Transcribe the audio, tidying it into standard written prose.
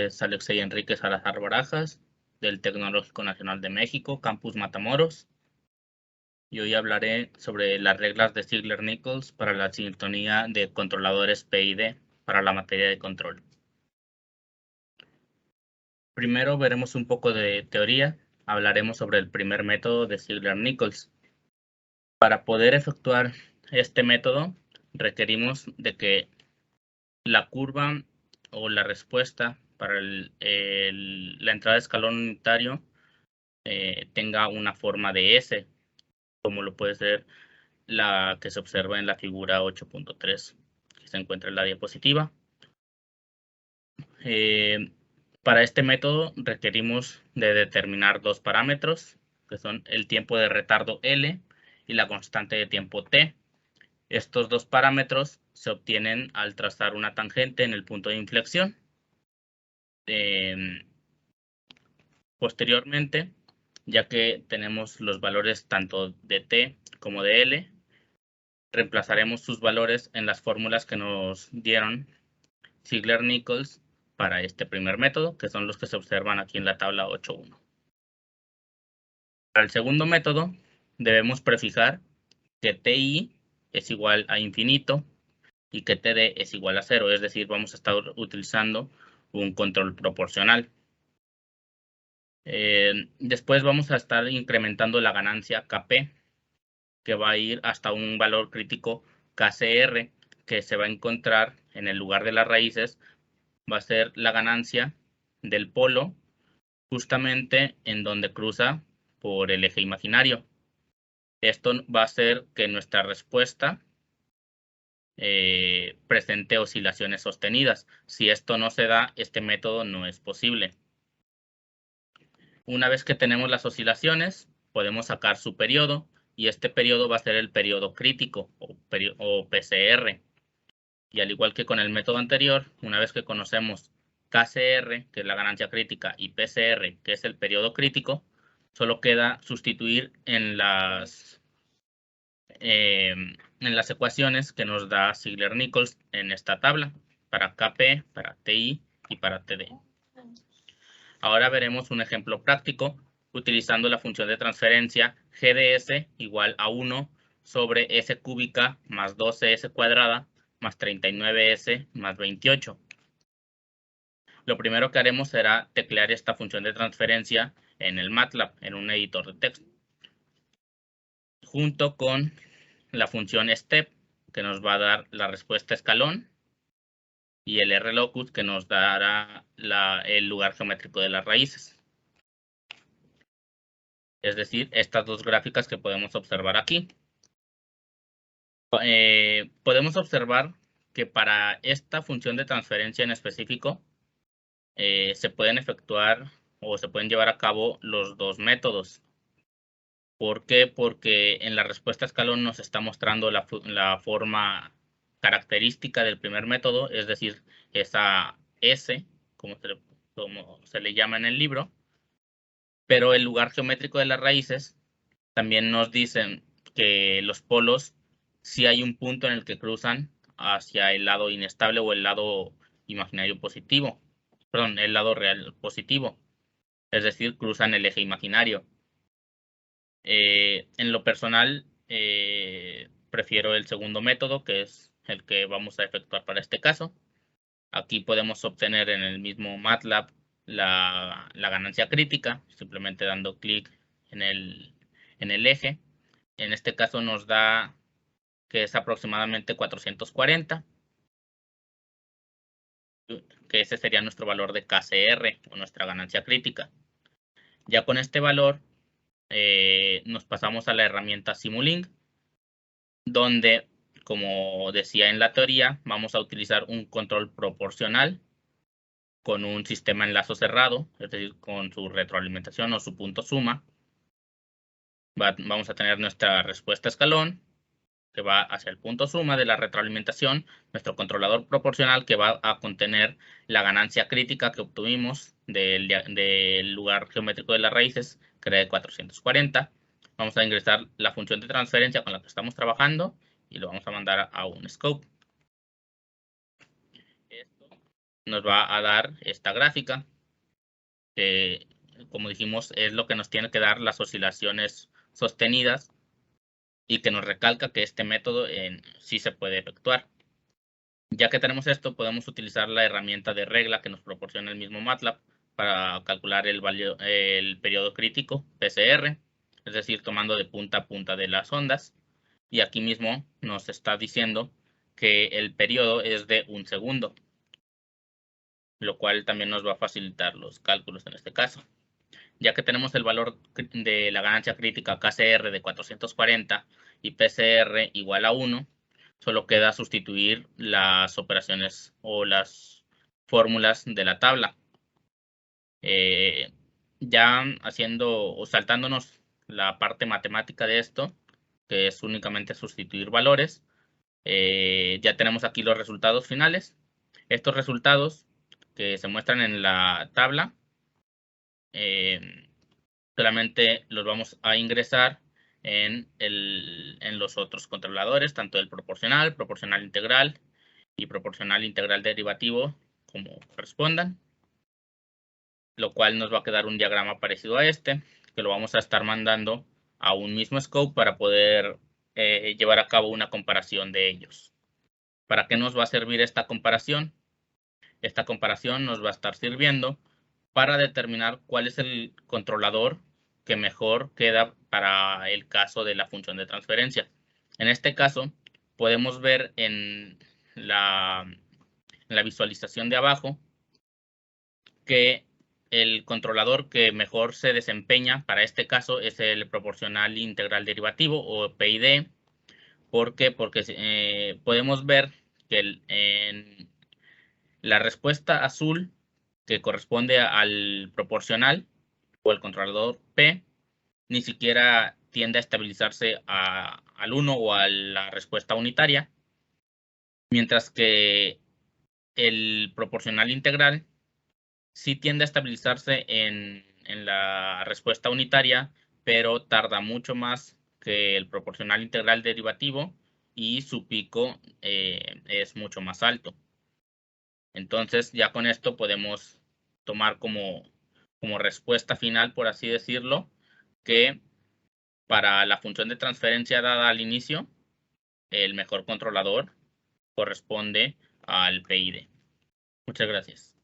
es Alexei Enrique Salazar Barajas, del Tecnológico Nacional de México, Campus Matamoros. Y hoy hablaré sobre las reglas de Ziegler-Nichols para la sintonía de controladores PID para la materia de control. Primero veremos un poco de teoría. Hablaremos sobre el primer método de Ziegler-Nichols. Para poder efectuar este método, requerimos de que la curva o la respuesta para la entrada de escalón unitario tenga una forma de S, como lo puede ser la que se observa en la figura 8.3, que se encuentra en la diapositiva. Para este método requerimos de determinar dos parámetros, que son el tiempo de retardo L y la constante de tiempo T. Estos dos parámetros se obtienen al trazar una tangente en el punto de inflexión. Posteriormente, ya que tenemos los valores tanto de T como de L, reemplazaremos sus valores en las fórmulas que nos dieron Ziegler-Nichols para este primer método, que son los que se observan aquí en la tabla 8.1. Para el segundo método, debemos prefijar que TI es igual a infinito y que TD es igual a 0, es decir, vamos a estar utilizando un control proporcional. Después vamos a estar incrementando la ganancia Kp, que va a ir hasta un valor crítico KCR, que se va a encontrar en el lugar de las raíces, va a ser la ganancia del polo justamente en donde cruza por el eje imaginario. Esto va a hacer que nuestra respuesta presente oscilaciones sostenidas. Si esto no se da, este método no es posible. Una vez que tenemos las oscilaciones, podemos sacar su periodo, y este periodo va a ser el periodo crítico o PCR. Y al igual que con el método anterior, una vez que conocemos KCR, que es la ganancia crítica, y PCR, que es el periodo crítico, solo queda sustituir en las ecuaciones que nos da Ziegler-Nichols en esta tabla, para Kp, para Ti y para Td. Ahora veremos un ejemplo práctico utilizando la función de transferencia g de s igual a 1 sobre s cúbica más 12s cuadrada más 39s más 28. Lo primero que haremos será teclear esta función de transferencia en el MATLAB, en un editor de texto, junto con la función step, que nos va a dar la respuesta escalón, y el rlocus, que nos dará el lugar geométrico de las raíces. Es decir, estas dos gráficas que podemos observar aquí. Podemos observar que para esta función de transferencia en específico se pueden efectuar o se pueden llevar a cabo los dos métodos. ¿Por qué? Porque en la respuesta escalón nos está mostrando la forma característica del primer método, es decir, esa S, como se le llama en el libro, pero el lugar geométrico de las raíces también nos dicen que los polos, si hay un punto en el que cruzan hacia el lado inestable o el lado imaginario positivo, perdón, el lado real positivo, es decir, cruzan el eje imaginario. En lo personal, prefiero el segundo método, que es el que vamos a efectuar para este caso. Aquí podemos obtener en el mismo MATLAB la ganancia crítica, simplemente dando clic en el eje. En este caso nos da que es aproximadamente 440, que ese sería nuestro valor de KCR o nuestra ganancia crítica. Ya con este valor nos pasamos a la herramienta Simulink, donde, como decía en la teoría, vamos a utilizar un control proporcional con un sistema en lazo cerrado, es decir, con su retroalimentación o su punto suma. Vamos a tener nuestra respuesta escalón, que va hacia el punto suma de la retroalimentación, nuestro controlador proporcional, que va a contener la ganancia crítica que obtuvimos del lugar geométrico de las raíces, que era de 440. Vamos a ingresar la función de transferencia con la que estamos trabajando y lo vamos a mandar a un scope. Esto nos va a dar esta gráfica, que, como dijimos, es lo que nos tiene que dar las oscilaciones sostenidas y que nos recalca que este método sí se puede efectuar. Ya que tenemos esto, podemos utilizar la herramienta de regla que nos proporciona el mismo MATLAB para calcular el periodo crítico, PCR, es decir, tomando de punta a punta de las ondas. Y aquí mismo nos está diciendo que el periodo es de 1 segundo, lo cual también nos va a facilitar los cálculos en este caso. Ya que tenemos el valor de la ganancia crítica KCR de 440 y PCR igual a 1, solo queda sustituir las operaciones o las fórmulas de la tabla. Ya haciendo o saltándonos la parte matemática de esto, que es únicamente sustituir valores, ya tenemos aquí los resultados finales. Estos resultados que se muestran en la tabla, solamente los vamos a ingresar en los otros controladores, tanto el proporcional, proporcional integral y proporcional integral derivativo, como correspondan, lo cual nos va a quedar un diagrama parecido a este, que lo vamos a estar mandando a un mismo scope para poder llevar a cabo una comparación de ellos. ¿Para qué nos va a servir esta comparación? Esta comparación nos va a estar sirviendo para determinar cuál es el controlador que mejor queda para el caso de la función de transferencia. En este caso, podemos ver en la visualización de abajo que el controlador que mejor se desempeña para este caso es el proporcional integral derivativo, o PID. ¿Por qué? Porque podemos ver que en la respuesta azul, que corresponde al proporcional o el controlador P, ni siquiera tiende a estabilizarse al 1 o a la respuesta unitaria, mientras que el proporcional integral sí tiende a estabilizarse en la respuesta unitaria, pero tarda mucho más que el proporcional integral derivativo y su pico es mucho más alto. Entonces, ya con esto podemos tomar como respuesta final, por así decirlo, que para la función de transferencia dada al inicio, el mejor controlador corresponde al PID. Muchas gracias.